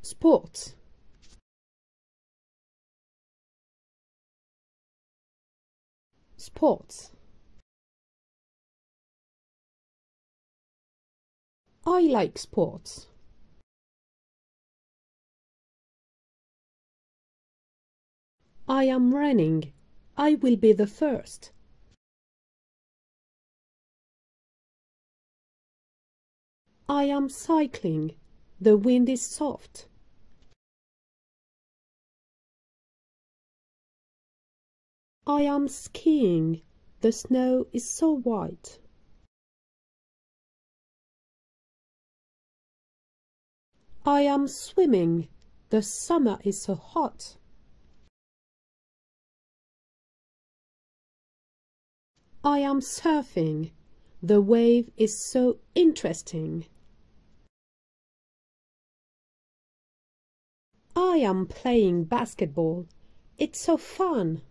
Sports. Sports. I like sports. I am running. I will be the first. I am cycling. The wind is soft. I am skiing. The snow is so white. I am swimming. The summer is so hot. I am surfing. The wave is so interesting. I am playing basketball. It's so fun.